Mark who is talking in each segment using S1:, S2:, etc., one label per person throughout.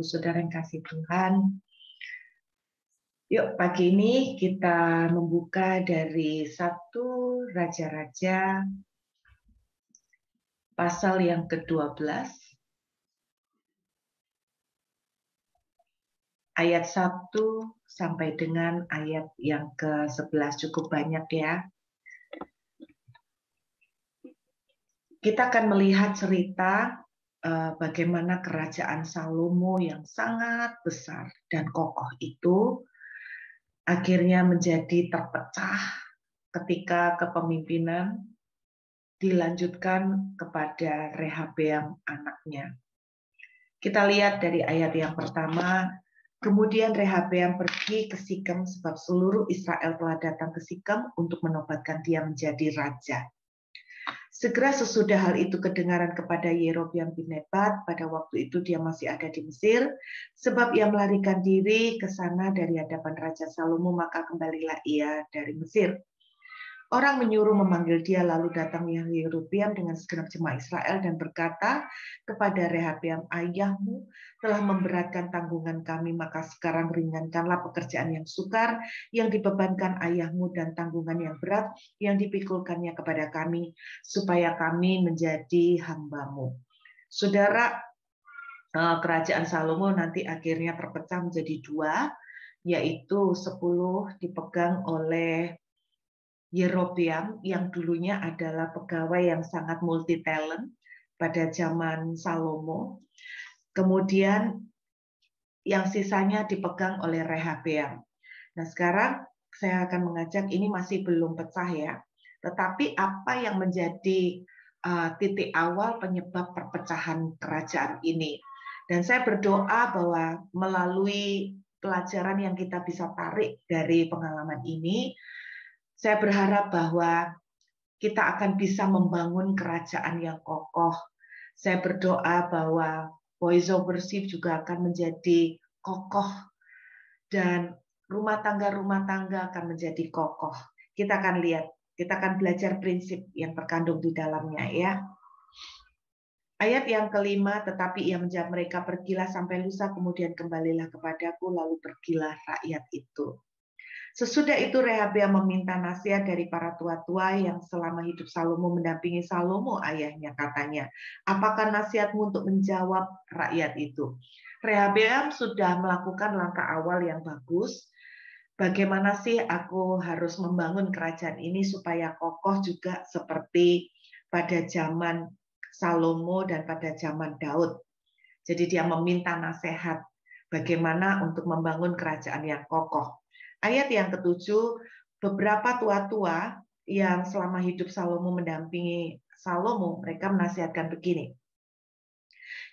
S1: saudara yang kasih Tuhan. Yuk, pagi ini kita membuka dari 1 Raja-Raja pasal yang ke-12 ayat 1 sampai dengan ayat yang ke-11. Cukup banyak ya. Kita akan melihat cerita bagaimana kerajaan Salomo yang sangat besar dan kokoh itu akhirnya menjadi terpecah ketika kepemimpinan dilanjutkan kepada Rehabeam anaknya. Kita lihat dari ayat yang pertama, kemudian Rehabeam pergi ke Sikem sebab seluruh Israel telah datang ke Sikem untuk menobatkan dia menjadi raja. Segera sesudah hal itu kedengaran kepada Yerobeam bin Nebat, pada waktu itu dia masih ada di Mesir, sebab ia melarikan diri ke sana dari hadapan Raja Salomo, maka kembalilah ia dari Mesir. Orang menyuruh memanggil dia, lalu datang Yerobeam dengan segenap jemaah Israel dan berkata kepada Rehabeam, ayahmu telah memberatkan tanggungan kami, maka sekarang ringankanlah pekerjaan yang sukar yang dibebankan ayahmu dan tanggungan yang berat yang dipikulkannya kepada kami, supaya kami menjadi hambamu. Saudara, kerajaan Salomo nanti akhirnya terpecah menjadi 2, yaitu 10 dipegang oleh Yerobeam yang dulunya adalah pegawai yang sangat multi talent pada zaman Salomo. Kemudian yang sisanya dipegang oleh Rehabeam. Nah, sekarang saya akan mengajak, ini masih belum pecah ya. Tetapi apa yang menjadi titik awal penyebab perpecahan kerajaan ini? Dan saya berdoa bahwa melalui pelajaran yang kita bisa tarik dari pengalaman ini, saya berharap bahwa kita akan bisa membangun kerajaan yang kokoh. Saya berdoa bahwa Voice of Worship juga akan menjadi kokoh dan rumah tangga akan menjadi kokoh. Kita akan lihat, kita akan belajar prinsip yang terkandung di dalamnya ya. Ayat yang kelima, tetapi ia menjawab mereka, pergilah sampai lusa, kemudian kembalilah kepadaku, lalu pergilah rakyat itu. Sesudah itu Rehabeam meminta nasihat dari para tua-tua yang selama hidup Salomo mendampingi Salomo ayahnya, katanya, apakah nasihatmu untuk menjawab rakyat itu? Rehabeam sudah melakukan langkah awal yang bagus. Bagaimana sih aku harus membangun kerajaan ini supaya kokoh juga seperti pada zaman Salomo dan pada zaman Daud. Jadi dia meminta nasihat bagaimana untuk membangun kerajaan yang kokoh. Ayat yang ke-7, beberapa tua-tua yang selama hidup Salomo mendampingi Salomo, mereka menasihatkan begini.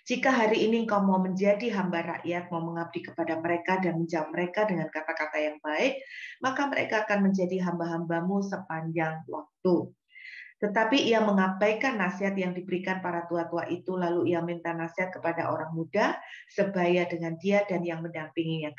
S1: Jika hari ini engkau mau menjadi hamba rakyat, mau mengabdi kepada mereka dan menjawab mereka dengan kata-kata yang baik, maka mereka akan menjadi hamba-hambamu sepanjang waktu. Tetapi ia mengabaikan nasihat yang diberikan para tua-tua itu, lalu ia minta nasihat kepada orang muda sebaya dengan dia dan yang mendampinginya.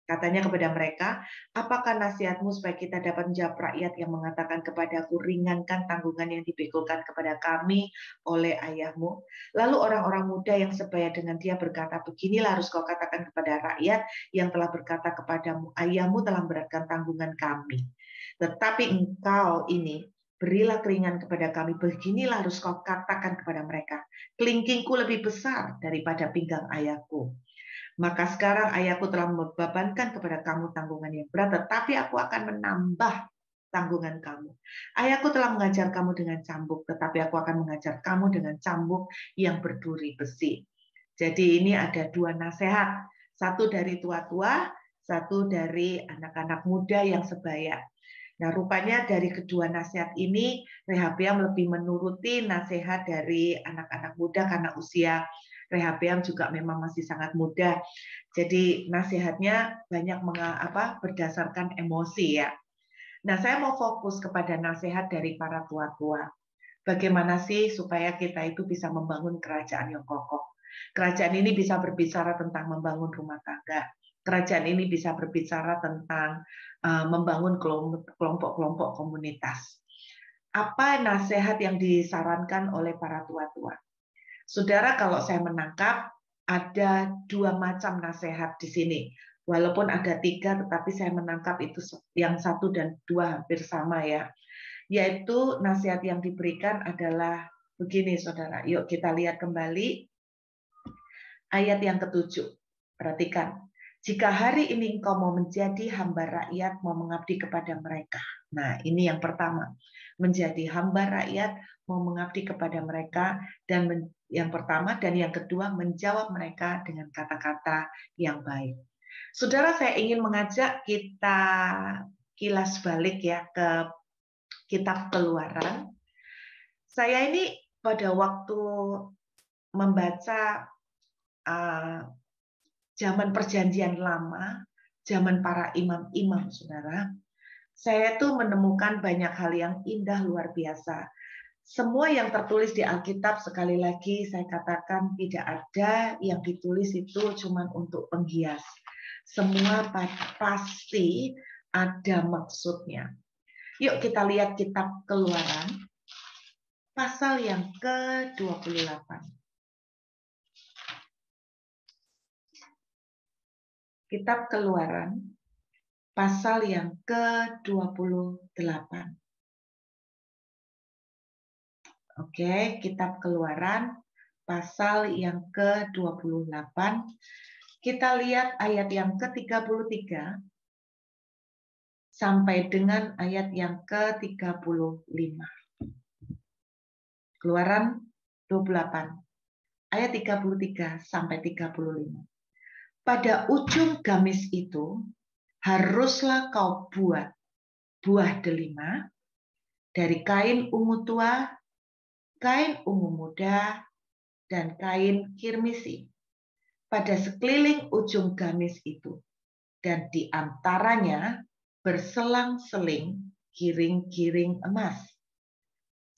S1: Katanya kepada mereka, apakah nasihatmu supaya kita dapat menjawab rakyat yang mengatakan kepadaku, ringankan tanggungan yang dipikulkan kepada kami oleh ayahmu? Lalu orang-orang muda yang sebaya dengan dia berkata, beginilah harus kau katakan kepada rakyat yang telah berkata kepadamu, ayahmu telah memberatkan tanggungan kami. Tetapi engkau ini, berilah keringan kepada kami, beginilah harus kau katakan kepada mereka, kelingkingku lebih besar daripada pinggang ayahku. Maka sekarang ayahku telah membebankan kepada kamu tanggungan yang berat, tetapi aku akan menambah tanggungan kamu. Ayahku telah mengajar kamu dengan cambuk, tetapi aku akan mengajar kamu dengan cambuk yang berduri besi. Jadi ini ada 2 nasihat, satu dari tua-tua, satu dari anak-anak muda yang sebaya. Nah, rupanya dari kedua nasihat ini, Rehabeam lebih menuruti nasihat dari anak-anak muda karena usia Rehabeam juga memang masih sangat muda. Jadi nasihatnya banyak berdasarkan emosi ya. Nah, saya mau fokus kepada nasihat dari para tua-tua. Bagaimana sih supaya kita itu bisa membangun kerajaan yang kokoh? Kerajaan ini bisa berbicara tentang membangun rumah tangga. Kerajaan ini bisa berbicara tentang membangun kelompok-kelompok komunitas. Apa nasihat yang disarankan oleh para tua-tua? Saudara, kalau saya menangkap, ada 2 macam nasihat di sini. Walaupun ada 3, tetapi saya menangkap itu yang 1 dan 2 hampir sama ya. Yaitu nasihat yang diberikan adalah begini, saudara. Yuk kita lihat kembali ayat yang ke-7. Perhatikan. Jika hari ini engkau mau menjadi hamba rakyat, mau mengabdi kepada mereka. Nah, ini yang pertama. Menjadi hamba rakyat, mau mengabdi kepada mereka. Dan yang pertama dan yang kedua, menjawab mereka dengan kata-kata yang baik. Saudara, saya ingin mengajak kita kilas balik ya ke kitab Keluaran. Saya ini pada waktu membaca zaman perjanjian lama, zaman para imam-imam, saudara, saya tuh menemukan banyak hal yang indah luar biasa. Semua yang tertulis di Alkitab, sekali lagi saya katakan tidak ada yang ditulis itu cuma untuk penghias. Semua pasti ada maksudnya. Yuk kita lihat kitab Keluaran, pasal yang ke-28. Kitab Keluaran, pasal yang ke-28. Oke, kitab Keluaran, pasal yang ke-28. Kita lihat ayat yang ke-33 sampai dengan ayat yang ke-35. Keluaran 28, ayat 33 sampai 35. Pada ujung gamis itu haruslah kau buat buah delima dari kain ungu tua, kain ungu muda, dan kain kirmisi pada sekeliling ujung gamis itu, dan di antaranya berselang-seling giring-giring emas,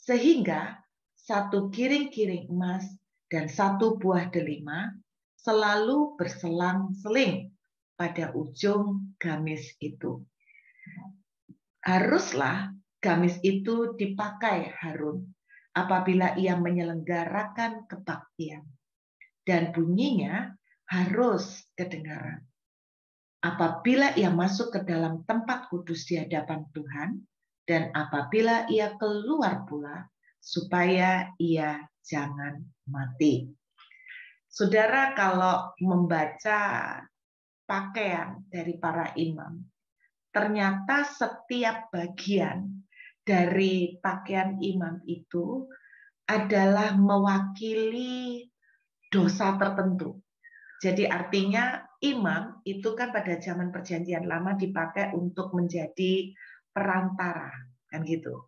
S1: sehingga satu giring-giring emas dan satu buah delima selalu berselang-seling pada ujung gamis itu. Haruslah gamis itu dipakai Harun apabila ia menyelenggarakan kebaktian, dan bunyinya harus kedengaran apabila ia masuk ke dalam tempat kudus di hadapan Tuhan, dan apabila ia keluar pula, supaya ia jangan mati. Saudara, kalau membaca pakaian dari para imam, ternyata setiap bagian dari pakaian imam itu adalah mewakili dosa tertentu. Jadi artinya imam itu kan pada zaman perjanjian lama dipakai untuk menjadi perantara, kan gitu.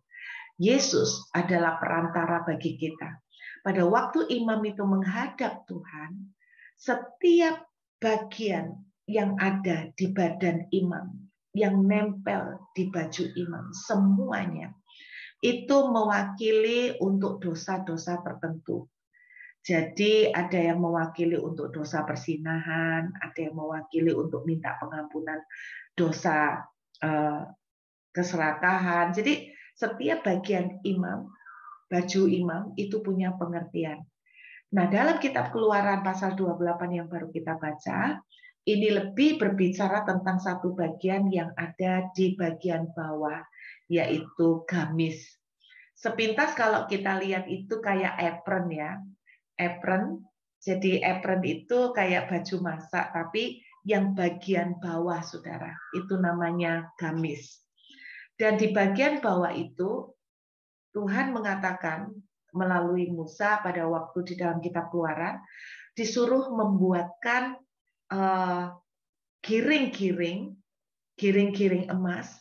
S1: Yesus adalah perantara bagi kita. Pada waktu imam itu menghadap Tuhan, setiap bagian yang ada di badan imam, yang nempel di baju imam, semuanya itu mewakili untuk dosa-dosa tertentu. Jadi ada yang mewakili untuk dosa persinahan, ada yang mewakili untuk minta pengampunan dosa keserakahan. Jadi setiap bagian imam, baju imam itu punya pengertian. Nah, dalam kitab Keluaran pasal 28 yang baru kita baca, ini lebih berbicara tentang satu bagian yang ada di bagian bawah, yaitu gamis. Sepintas kalau kita lihat itu kayak apron ya. Apron, jadi apron itu kayak baju masak, tapi yang bagian bawah, saudara, itu namanya gamis. Dan di bagian bawah itu, Tuhan mengatakan melalui Musa pada waktu di dalam kitab Keluaran, disuruh membuatkan giring-giring emas,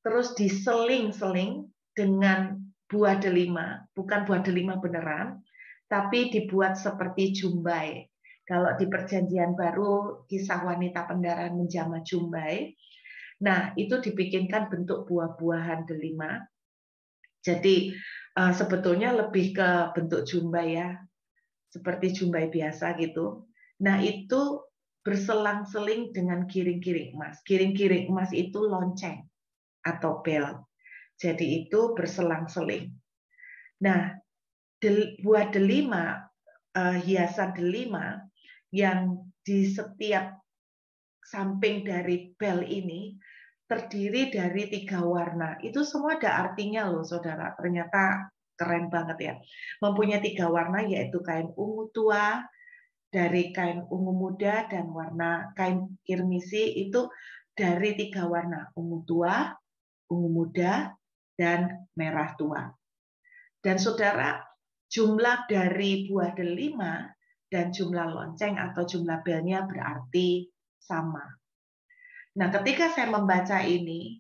S1: terus diseling-seling dengan buah delima, bukan buah delima beneran, tapi dibuat seperti jumbai. Kalau di perjanjian baru, kisah wanita pendaran menjamah jumbai, nah itu dibikinkan bentuk buah-buahan delima. Jadi sebetulnya lebih ke bentuk jumbai ya, seperti jumbai biasa gitu. Nah itu berselang-seling dengan giring-giring emas. Giring-giring emas itu lonceng atau bel. Jadi itu berselang-seling. Nah buah delima, hiasan delima yang di setiap samping dari bel ini terdiri dari 3 warna. Itu semua ada artinya loh, saudara. Ternyata keren banget ya. Mempunyai 3 warna, yaitu kain ungu tua, dari kain ungu muda, dan warna kain kirmisi itu dari 3 warna, ungu tua, ungu muda, dan merah tua. Dan saudara, jumlah dari buah delima dan jumlah lonceng atau jumlah belnya berarti sama. Nah, ketika saya membaca ini,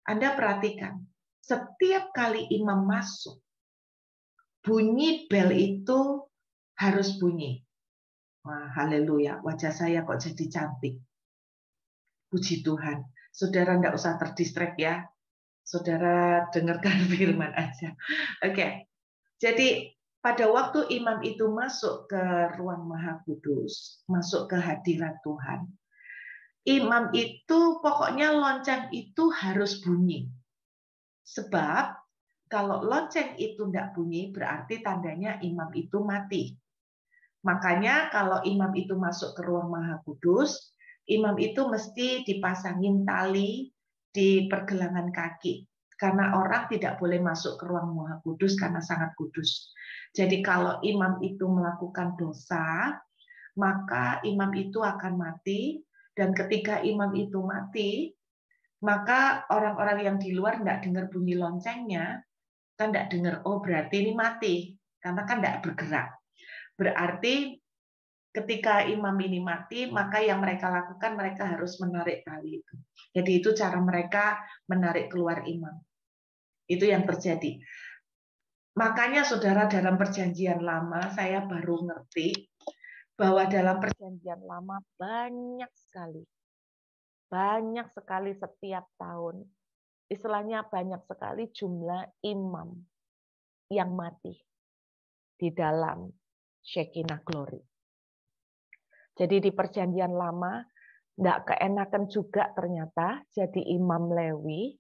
S1: Anda perhatikan, setiap kali imam masuk, bunyi bel itu harus bunyi. Wah, haleluya, wajah saya kok jadi cantik. Puji Tuhan. Saudara enggak usah terdistrek ya. Saudara dengarkan firman aja. Oke. Jadi pada waktu imam itu masuk ke ruang Maha Kudus, masuk ke hadirat Tuhan, imam itu pokoknya lonceng itu harus bunyi. Sebab kalau lonceng itu tidak bunyi berarti tandanya imam itu mati. Makanya kalau imam itu masuk ke ruang Maha Kudus, imam itu mesti dipasangin tali di pergelangan kaki. Karena orang tidak boleh masuk ke ruang Maha Kudus karena sangat kudus. Jadi kalau imam itu melakukan dosa, maka imam itu akan mati. Dan ketika imam itu mati, maka orang-orang yang di luar tidak dengar bunyi loncengnya, kan tidak dengar, oh berarti ini mati. Karena kan tidak bergerak. Berarti ketika imam ini mati, maka yang mereka lakukan, mereka harus menarik tali itu. Jadi itu cara mereka menarik keluar imam. Itu yang terjadi. Makanya saudara, dalam perjanjian lama saya baru ngerti bahwa dalam perjanjian lama banyak sekali setiap tahun, istilahnya banyak sekali jumlah imam yang mati di dalam Shekinah Glory. Jadi di perjanjian lama tidak keenakan juga ternyata jadi imam Lewi,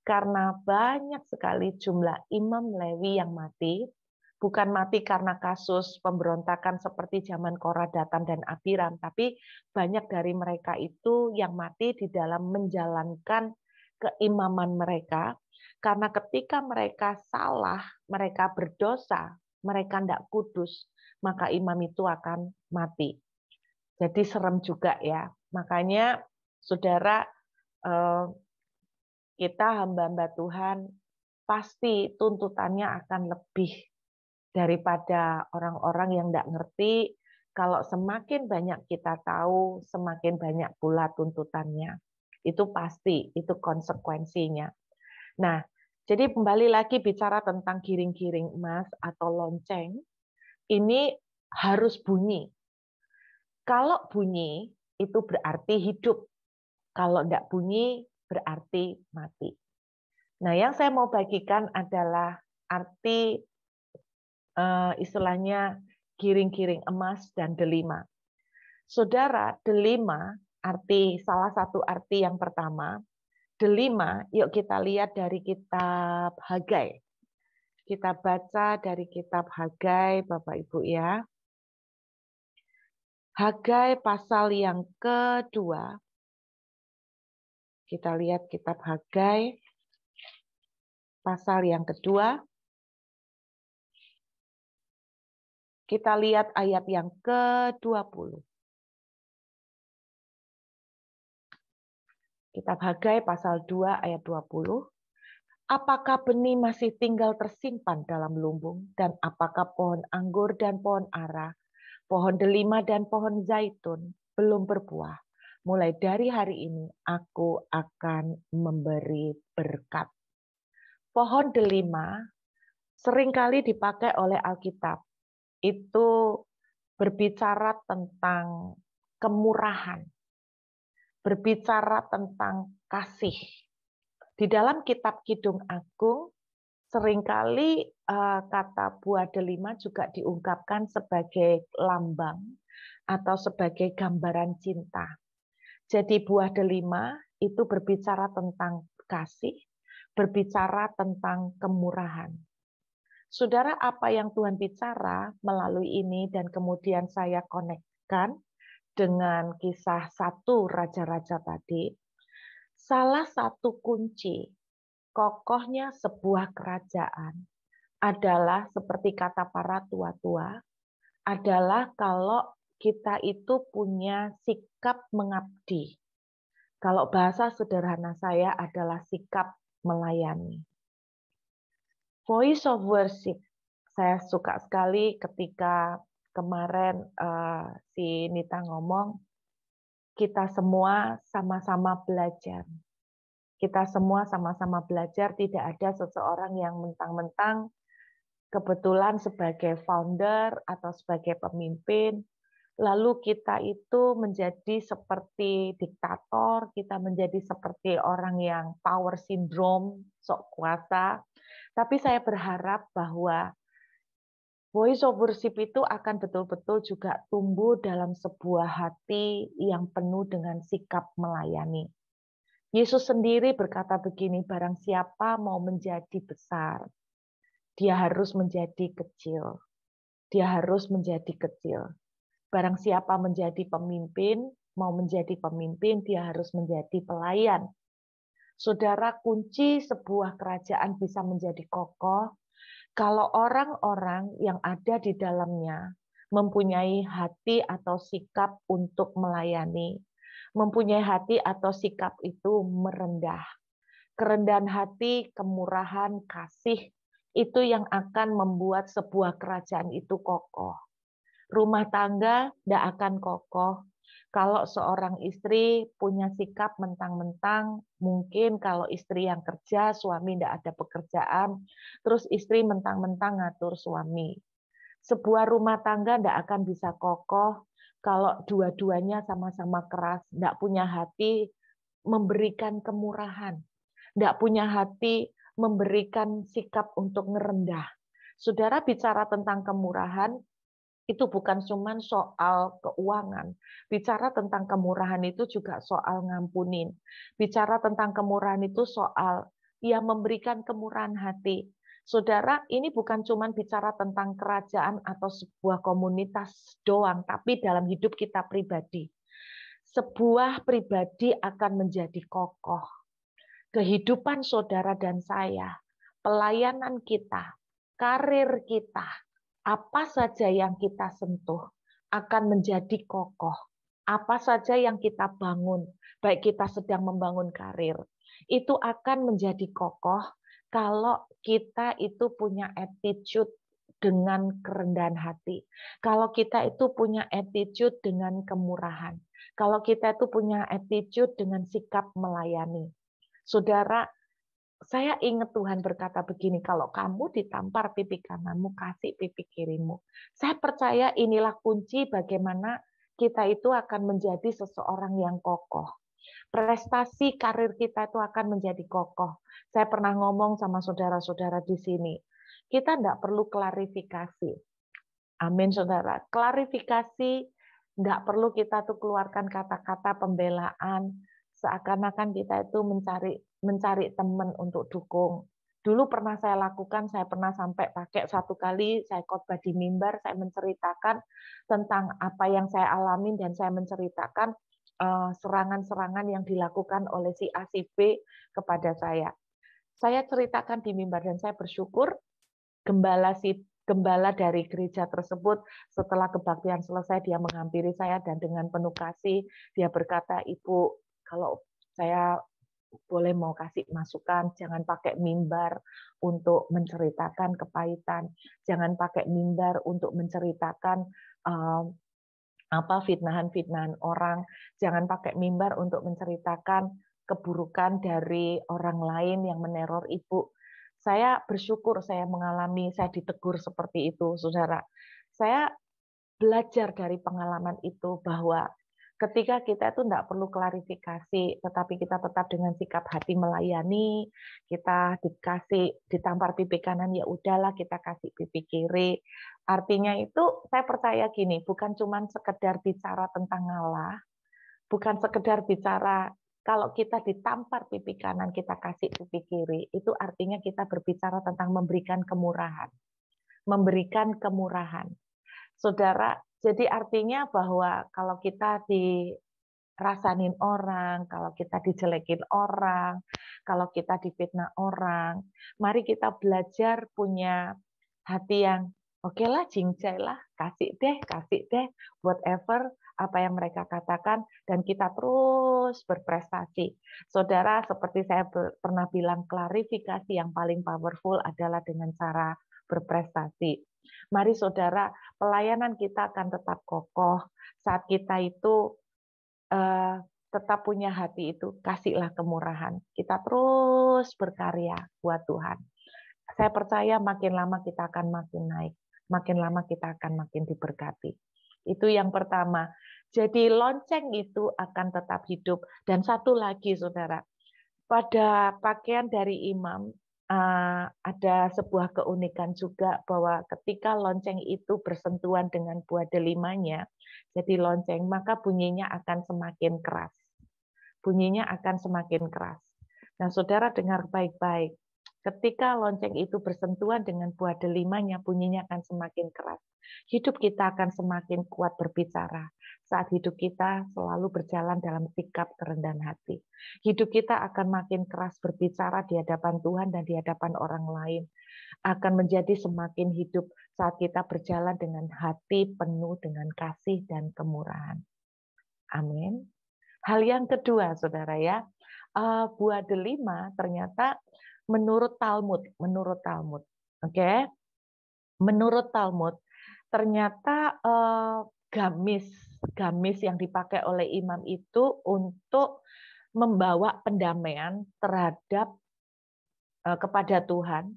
S1: karena banyak sekali jumlah imam Lewi yang mati, bukan mati karena kasus pemberontakan seperti zaman Korah, Datan, dan Abiram, tapi banyak dari mereka itu yang mati di dalam menjalankan keimaman mereka, karena ketika mereka salah, mereka berdosa, mereka tidak kudus, maka imam itu akan mati. Jadi serem juga ya. Makanya saudara, kita hamba-hamba Tuhan pasti tuntutannya akan lebih daripada orang-orang yang tidak ngerti. Kalau semakin banyak kita tahu, semakin banyak pula tuntutannya. Itu pasti, itu konsekuensinya. Nah, jadi kembali lagi bicara tentang giring-giring emas atau lonceng, ini harus bunyi. Kalau bunyi, itu berarti hidup. Kalau tidak bunyi, berarti mati. Nah, yang saya mau bagikan adalah arti istilahnya giring-giring emas dan delima. Saudara, delima salah satu arti yang pertama, delima, yuk kita lihat dari kitab Hagai. Kita baca dari kitab Hagai, Bapak Ibu ya. Hagai pasal yang kedua. Kita lihat kitab Hagai pasal yang kedua. Kita lihat ayat yang ke-20. Kitab Hagai pasal 2 ayat 20. Apakah benih masih tinggal tersimpan dalam lumbung, dan apakah pohon anggur dan pohon ara, pohon delima dan pohon zaitun belum berbuah? Mulai dari hari ini aku akan memberi berkat. Pohon delima seringkali dipakai oleh Alkitab. Itu berbicara tentang kemurahan, berbicara tentang kasih. Di dalam kitab Kidung Agung, seringkali kata buah delima juga diungkapkan sebagai lambang atau sebagai gambaran cinta. Jadi buah delima itu berbicara tentang kasih, berbicara tentang kemurahan. Saudara, apa yang Tuhan bicara melalui ini dan kemudian saya connect
S2: kaitkan dengan kisah satu raja-raja tadi, salah satu kunci kokohnya sebuah kerajaan adalah seperti kata para tua-tua, adalah kalau kita itu punya sikap mengabdi. Kalau bahasa sederhana saya adalah sikap melayani. Voice of worship, saya suka sekali ketika kemarin si Nita ngomong, kita semua sama-sama belajar. Kita semua sama-sama belajar, tidak ada seseorang yang mentang-mentang kebetulan sebagai founder atau sebagai pemimpin, lalu kita itu menjadi seperti diktator, kita menjadi seperti orang yang power syndrome, sok kuasa. Tapi saya berharap bahwa voice of worship itu akan betul-betul juga tumbuh dalam sebuah hati yang penuh dengan sikap melayani. Yesus sendiri berkata begini, barang siapa mau menjadi besar, dia harus menjadi kecil. Dia harus menjadi kecil. Barang siapa menjadi pemimpin, mau menjadi pemimpin, dia harus menjadi pelayan. Saudara, kunci sebuah kerajaan bisa menjadi kokoh kalau orang-orang yang ada di dalamnya mempunyai hati atau sikap untuk melayani, mempunyai hati atau sikap itu merendah. Kerendahan hati, kemurahan, kasih, itu yang akan membuat sebuah kerajaan itu kokoh. Rumah tangga tidak akan kokoh kalau seorang istri punya sikap mentang-mentang, mungkin kalau istri yang kerja, suami tidak ada pekerjaan, terus istri mentang-mentang ngatur suami. Sebuah rumah tangga tidak akan bisa kokoh kalau dua-duanya sama-sama keras, tidak punya hati memberikan kemurahan, tidak punya hati memberikan sikap untuk ngerendah. Saudara bicara tentang kemurahan, itu bukan cuma soal keuangan. Bicara tentang kemurahan itu juga soal ngampunin. Bicara tentang kemurahan itu soal ya memberikan kemurahan hati. Saudara, ini bukan cuma bicara tentang kerajaan atau sebuah komunitas doang, tapi dalam hidup kita pribadi. Sebuah pribadi akan menjadi kokoh. Kehidupan saudara dan saya, pelayanan kita, karir kita, apa saja yang kita sentuh akan menjadi kokoh. Apa saja yang kita bangun, baik kita sedang membangun karir, itu akan menjadi kokoh kalau kita itu punya attitude dengan kerendahan hati. Kalau kita itu punya attitude dengan kemurahan. Kalau kita itu punya attitude dengan sikap melayani. Saudara, saya ingat Tuhan berkata begini, kalau kamu ditampar pipi kananmu, kasih pipi kirimu. Saya percaya inilah kunci bagaimana kita itu akan menjadi seseorang yang kokoh. Prestasi karir kita itu akan menjadi kokoh. Saya pernah ngomong sama saudara-saudara di sini, kita tidak perlu klarifikasi. Amin, saudara. Klarifikasi, tidak perlu kita tuh keluarkan kata-kata pembelaan, seakan-akan kita itu mencari teman untuk dukung. Dulu pernah saya lakukan, saya pernah sampai pakai satu kali, saya khotbah di mimbar, saya menceritakan tentang apa yang saya alami dan saya menceritakan serangan-serangan yang dilakukan oleh si A, si B kepada saya. Saya ceritakan di mimbar dan saya bersyukur gembala dari gereja tersebut setelah kebaktian selesai dia menghampiri saya dan dengan penuh kasih dia berkata, Ibu, kalau saya boleh mau kasih masukan, jangan pakai mimbar untuk menceritakan kepahitan, jangan pakai mimbar untuk menceritakan fitnahan-fitnahan orang, jangan pakai mimbar untuk menceritakan keburukan dari orang lain yang meneror Ibu. Saya bersyukur saya mengalami, saya ditegur seperti itu, saudara. Saya belajar dari pengalaman itu bahwa ketika kita itu tidak perlu klarifikasi, tetapi kita tetap dengan sikap hati melayani, kita ditampar pipi kanan, ya udahlah kita kasih pipi kiri. Artinya itu saya percaya gini, bukan cuma sekedar bicara tentang ngalah, bukan sekedar bicara kalau kita ditampar pipi kanan, kita kasih pipi kiri, itu artinya kita berbicara tentang memberikan kemurahan. Memberikan kemurahan. Saudara, jadi artinya bahwa kalau kita dirasanin orang, kalau kita dijelekin orang, kalau kita difitnah orang, mari kita belajar punya hati yang oke lah, cincai lah, kasih deh, whatever apa yang mereka katakan, dan kita terus berprestasi. Saudara, seperti saya pernah bilang, klarifikasi yang paling powerful adalah dengan cara berprestasi. Mari saudara, pelayanan kita akan tetap kokoh saat kita itu tetap punya hati itu, kasihlah kemurahan. Kita terus berkarya buat Tuhan. Saya percaya makin lama kita akan makin naik, makin lama kita akan makin diberkati. Itu yang pertama. Jadi lonceng itu akan tetap hidup. Dan satu lagi, saudara, pada pakaian dari imam ada sebuah keunikan juga bahwa ketika lonceng itu bersentuhan dengan buah delimanya, jadi lonceng, maka bunyinya akan semakin keras. Bunyinya akan semakin keras. Nah, saudara dengar baik-baik. Ketika lonceng itu bersentuhan dengan buah delimanya, bunyinya akan semakin keras. Hidup kita akan semakin kuat berbicara. Saat hidup kita selalu berjalan dalam sikap kerendahan hati. Hidup kita akan makin keras berbicara di hadapan Tuhan dan di hadapan orang lain. Akan menjadi semakin hidup saat kita berjalan dengan hati penuh dengan kasih dan kemurahan. Amin. Hal yang kedua, saudara ya, buah delima ternyata menurut Talmud, oke, menurut Talmud ternyata gamis yang dipakai oleh imam itu untuk membawa pendamaian terhadap kepada Tuhan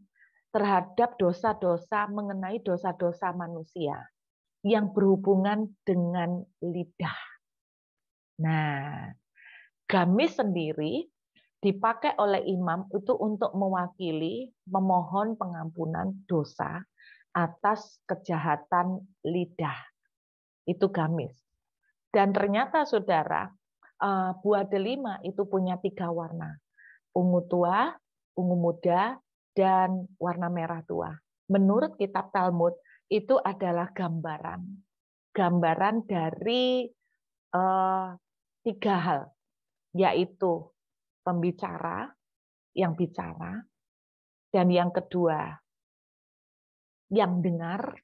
S2: terhadap dosa-dosa mengenai dosa-dosa manusia yang berhubungan dengan lidah. Nah, gamis sendiri dipakai oleh imam itu untuk mewakili memohon pengampunan dosa atas kejahatan lidah. Itu gamis. Dan ternyata saudara, buah delima itu punya 3 warna. Ungu tua, ungu muda, dan warna merah tua. Menurut kitab Talmud, itu adalah gambaran. Gambaran dari 3 hal, yaitu pembicara yang bicara, dan yang kedua yang dengar,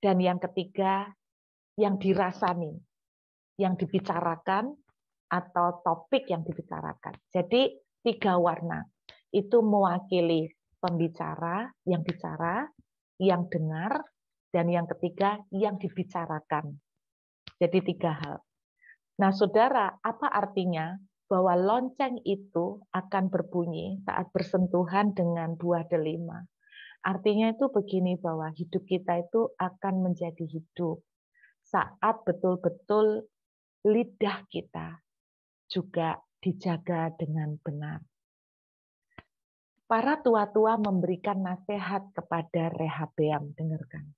S2: dan yang ketiga yang dirasani, yang dibicarakan atau topik yang dibicarakan. Jadi 3 warna itu mewakili pembicara yang bicara, yang dengar, dan yang ketiga yang dibicarakan. Jadi 3 hal. Nah, saudara, apa artinya bahwa lonceng itu akan berbunyi saat bersentuhan dengan buah delima? Artinya itu begini, bahwa hidup kita itu akan menjadi hidup saat betul-betul lidah kita juga dijaga dengan benar. Para tua-tua memberikan nasihat kepada Rehabeam, dengarkan.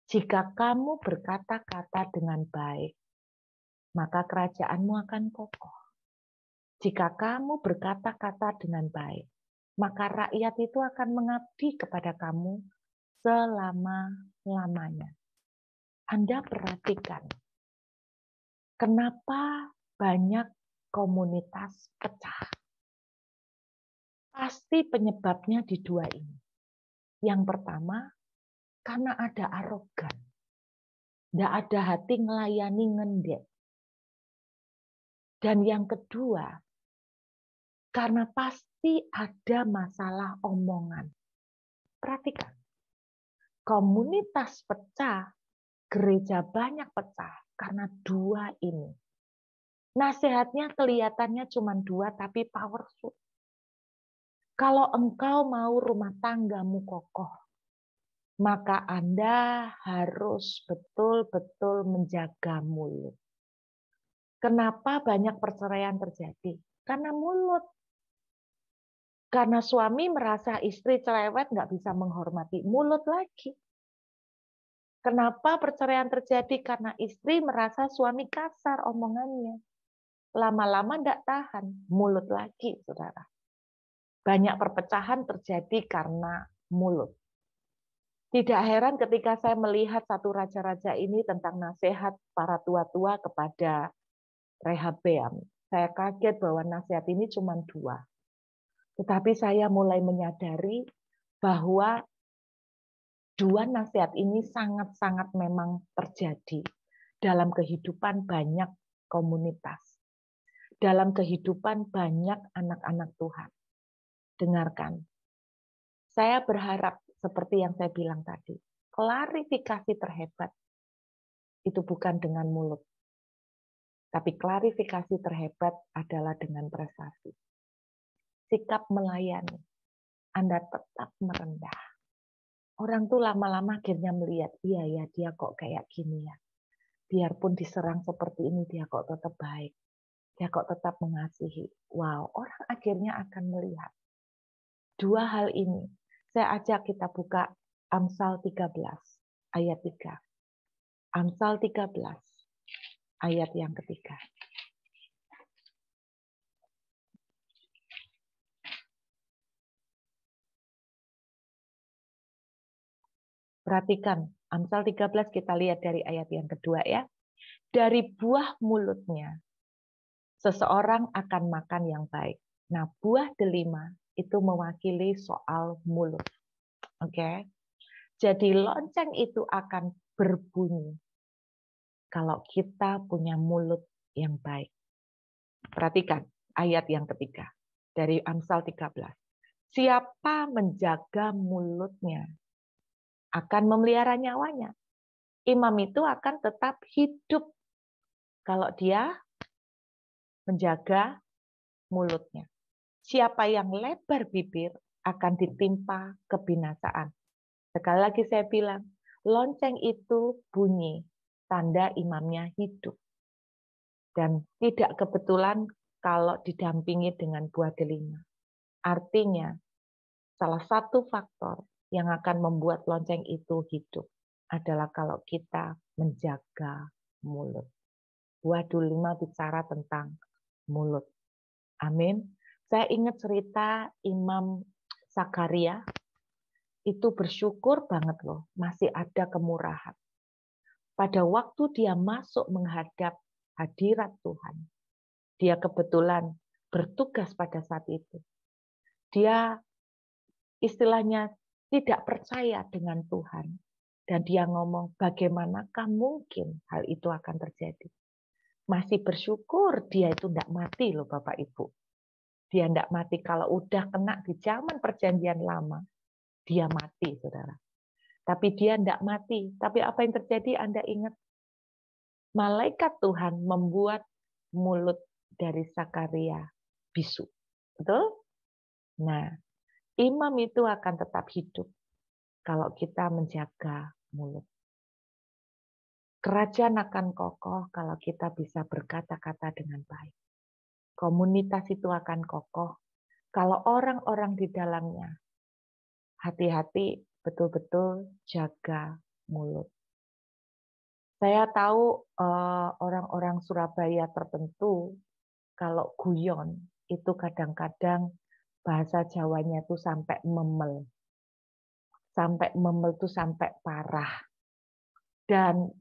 S2: Jika kamu berkata-kata dengan baik, maka kerajaanmu akan kokoh. Jika kamu berkata-kata dengan baik, maka rakyat itu akan mengabdi kepada kamu selama-lamanya. Anda perhatikan, kenapa banyak komunitas pecah? Pasti penyebabnya di 2 ini. Yang pertama, karena ada arogan. Tidak ada hati ngelayani ngendek. Dan yang kedua, karena pasti ada masalah omongan. Perhatikan, komunitas pecah, gereja banyak pecah karena 2 ini. Nasihatnya kelihatannya cuma 2 tapi powerful. Kalau engkau mau rumah tanggamu kokoh, maka Anda harus betul-betul menjaga mulut. Kenapa banyak perceraian terjadi? Karena mulut. Karena suami merasa istri cerewet, nggak bisa menghormati, mulut lagi. Kenapa perceraian terjadi? Karena istri merasa suami kasar omongannya. Lama-lama nggak tahan, mulut lagi, saudara. Banyak perpecahan terjadi karena mulut. Tidak heran ketika saya melihat satu raja-raja ini tentang nasihat para tua-tua kepada Rehabeam. Saya kaget bahwa nasihat ini cuma 2. Tetapi saya mulai menyadari bahwa 2 nasihat ini sangat-sangat memang terjadi dalam kehidupan banyak komunitas, dalam kehidupan banyak anak-anak Tuhan. Dengarkan, saya berharap seperti yang saya bilang tadi, klarifikasi terhebat itu bukan dengan mulut, tapi klarifikasi terhebat adalah dengan prestasi. Sikap melayani, Anda tetap merendah. Orang tuh lama-lama akhirnya melihat, iya ya dia kok kayak gini ya. Biarpun diserang seperti ini, dia kok tetap baik. Dia kok tetap mengasihi. Wow, orang akhirnya akan melihat. 2 hal ini, saya ajak kita buka Amsal 13, ayat 3. Amsal 13, ayat yang ketiga. Perhatikan, Amsal 13 kita lihat dari ayat yang kedua ya. Dari buah mulutnya, seseorang akan makan yang baik. Nah, buah delima itu mewakili soal mulut. Oke. Jadi lonceng itu akan berbunyi kalau kita punya mulut yang baik. Perhatikan ayat yang ketiga dari Amsal 13. Siapa menjaga mulutnya akan memelihara nyawanya. Imam itu akan tetap hidup kalau dia menjaga mulutnya. Siapa yang lebar bibir akan ditimpa kebinasaan. Sekali lagi saya bilang, lonceng itu bunyi, tanda imamnya hidup. Dan tidak kebetulan kalau didampingi dengan buah delima. Artinya, salah satu faktor yang akan membuat lonceng itu hidup adalah kalau kita menjaga mulut. Buah delima bicara tentang mulut. Amin. Saya ingat cerita Imam Zakaria, itu bersyukur banget loh, masih ada kemurahan. Pada waktu dia masuk menghadap hadirat Tuhan, dia kebetulan bertugas pada saat itu. Dia istilahnya tidak percaya dengan Tuhan. Dan dia ngomong, bagaimanakah mungkin hal itu akan terjadi? Masih bersyukur dia itu tidak mati loh Bapak Ibu. Dia tidak mati kalau udah kena di zaman perjanjian lama. Dia mati, saudara. Tapi dia tidak mati. Tapi apa yang terjadi Anda ingat? Malaikat Tuhan membuat mulut dari Zakaria bisu. Betul? Nah, imam itu akan tetap hidup kalau kita menjaga mulut. Kerajaan akan kokoh kalau kita bisa berkata-kata dengan baik. Komunitas itu akan kokoh kalau orang-orang di dalamnya hati-hati betul-betul jaga mulut. Saya tahu orang-orang Surabaya tertentu kalau guyon itu kadang-kadang bahasa Jawanya itu sampai memel. Sampai memel itu sampai parah. Dan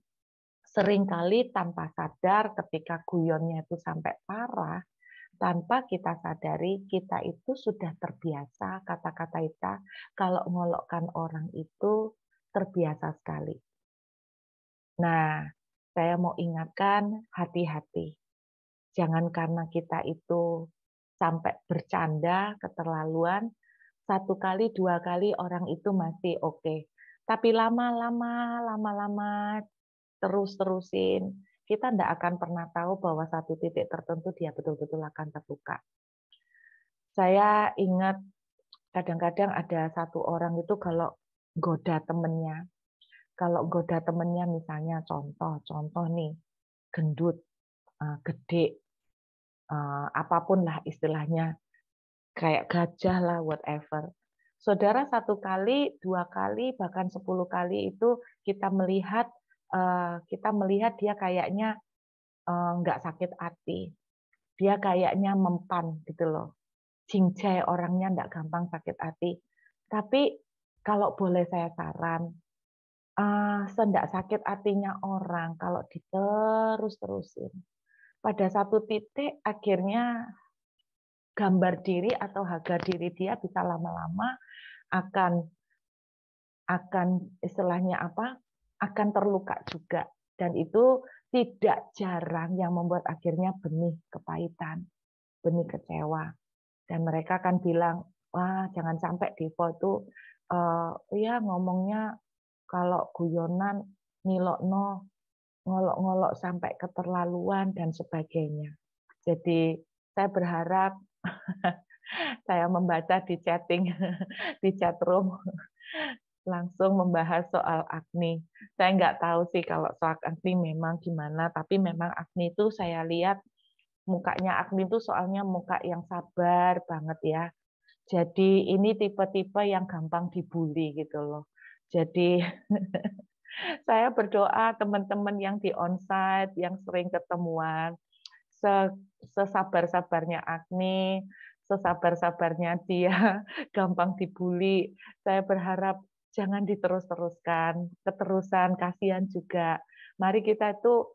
S2: seringkali tanpa sadar ketika guyonnya itu sampai parah, tanpa kita sadari kita itu sudah terbiasa kata-kata kita kalau ngolokkan orang itu terbiasa sekali. Nah, saya mau ingatkan hati-hati. Jangan karena kita itu sampai bercanda keterlaluan, 1 kali, 2 kali orang itu masih oke. Tapi lama-lama terus-terusin, kita tidak akan pernah tahu bahwa satu titik tertentu dia betul-betul akan terluka. Saya ingat kadang-kadang ada satu orang itu kalau goda temennya, misalnya contoh nih, gendut, gede, apapun lah istilahnya, kayak gajah lah, whatever. Saudara 1 kali, 2 kali, bahkan 10 kali itu kita melihat dia kayaknya nggak sakit hati. Dia kayaknya mempan gitu loh. Cincai orangnya nggak gampang sakit hati. Tapi kalau boleh saya saran, sendak sakit hatinya orang kalau diterus-terusin. Pada satu titik akhirnya gambar diri atau harga diri dia bisa lama-lama akan istilahnya apa? Akan terluka juga. Dan itu tidak jarang yang membuat akhirnya benih kepahitan, benih kecewa. Dan mereka akan bilang, wah jangan sampai Devo itu ya ngomongnya kalau guyonan ngilokno, ngolok-ngolok sampai keterlaluan dan sebagainya. Jadi saya berharap saya membaca di chatting, di chat room, langsung membahas soal Agni. Saya nggak tahu sih kalau soal Agni memang gimana, tapi memang Agni itu saya lihat mukanya Agni itu soalnya muka yang sabar banget ya. Jadi ini tipe-tipe yang gampang dibully gitu loh. Jadi saya berdoa teman-teman yang di onsite, yang sering ketemuan, sesabar-sabarnya Agni, sesabar-sabarnya dia gampang dibully. Saya berharap jangan diterus-teruskan, keterusan, kasihan juga. Mari kita itu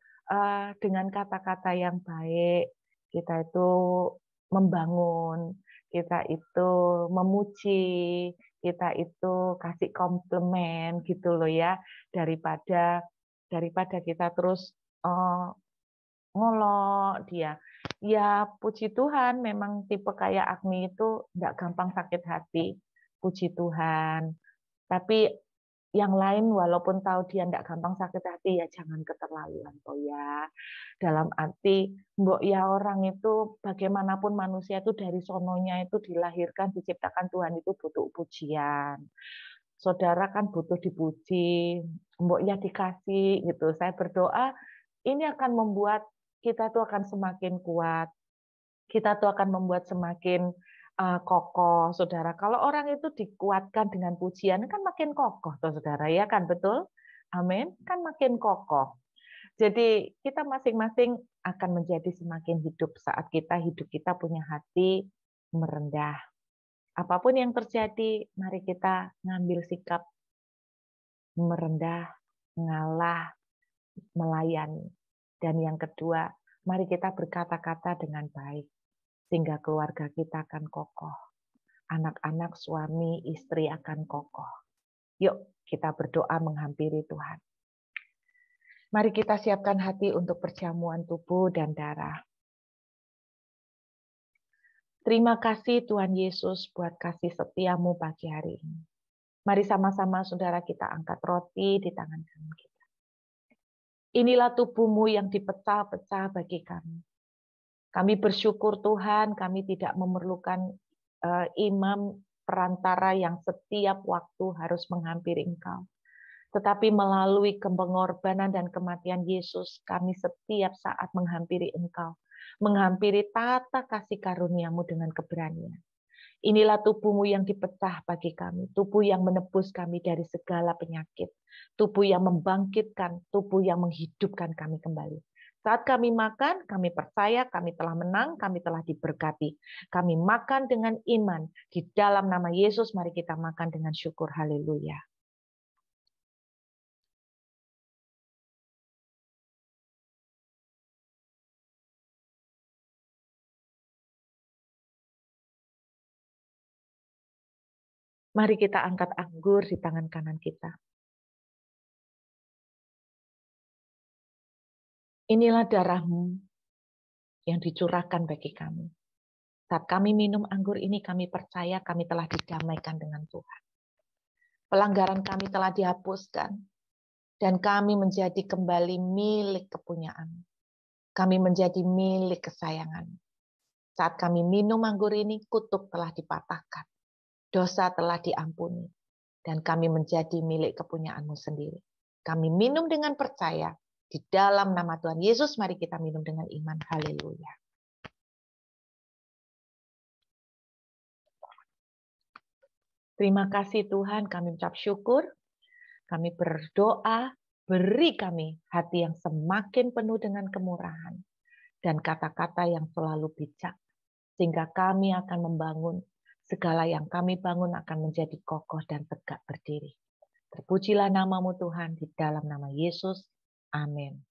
S2: dengan kata-kata yang baik, kita itu membangun, kita itu memuji, kita itu kasih komplimen gitu loh ya, daripada kita terus ngolok dia. Ya puji Tuhan memang tipe kayak Agni itu nggak gampang sakit hati. Puji Tuhan. Tapi yang lain walaupun tahu dia nggak gampang sakit hati ya jangan keterlaluan toh ya. Dalam arti mbok ya orang itu bagaimanapun manusia itu dari sononya itu dilahirkan diciptakan Tuhan itu butuh pujian. Saudara kan butuh dipuji, mbok ya dikasih gitu. Saya berdoa ini akan membuat kita tuh akan semakin kuat. Kita tuh akan membuat semakin kokoh, saudara. Kalau orang itu dikuatkan dengan pujian, kan makin kokoh, tuh, saudara. Ya kan, betul? Amin. Kan makin kokoh. Jadi kita masing-masing akan menjadi semakin hidup saat hidup kita punya hati merendah. Apapun yang terjadi, mari kita ngambil sikap merendah, ngalah, melayani. Dan yang kedua, mari kita berkata-kata dengan baik, sehingga keluarga kita akan kokoh. Anak-anak, suami, istri akan kokoh. Yuk, kita berdoa menghampiri Tuhan. Mari kita siapkan hati untuk perjamuan tubuh dan darah. Terima kasih Tuhan Yesus buat kasih setiamu pagi hari ini. Mari sama-sama saudara kita angkat roti di tangan kanan kita. Inilah tubuhmu yang dipecah-pecah bagi kami. Kami bersyukur Tuhan, kami tidak memerlukan imam perantara yang setiap waktu harus menghampiri Engkau. Tetapi melalui pengorbanan dan kematian Yesus, kami setiap saat menghampiri Engkau. Menghampiri tata kasih karuniamu dengan keberanian. Inilah tubuhmu yang dipecah bagi kami, tubuh yang menebus kami dari segala penyakit, tubuh yang membangkitkan, tubuh yang menghidupkan kami kembali. Saat kami makan, kami percaya kami telah menang, kami telah diberkati. Kami makan dengan iman. Di dalam nama Yesus, mari kita makan dengan syukur. Haleluya. Mari kita angkat anggur di tangan kanan kita. Inilah darahmu yang dicurahkan bagi kami. Saat kami minum anggur ini, kami percaya kami telah didamaikan dengan Tuhan. Pelanggaran kami telah dihapuskan, dan kami menjadi kembali milik kepunyaan. Kami menjadi milik kesayangan. Saat kami minum anggur ini, kutuk telah dipatahkan. Dosa telah diampuni. Dan kami menjadi milik kepunyaanmu sendiri. Kami minum dengan percaya. Di dalam nama Tuhan Yesus, mari kita minum dengan iman. Haleluya. Terima kasih Tuhan, kami ucap syukur. Kami berdoa, beri kami hati yang semakin penuh dengan kemurahan. Dan kata-kata yang selalu bijak. Sehingga kami akan membangun segala yang kami bangun akan menjadi kokoh dan tegak berdiri. Terpujilah nama-Mu Tuhan, di dalam nama Yesus. Amin.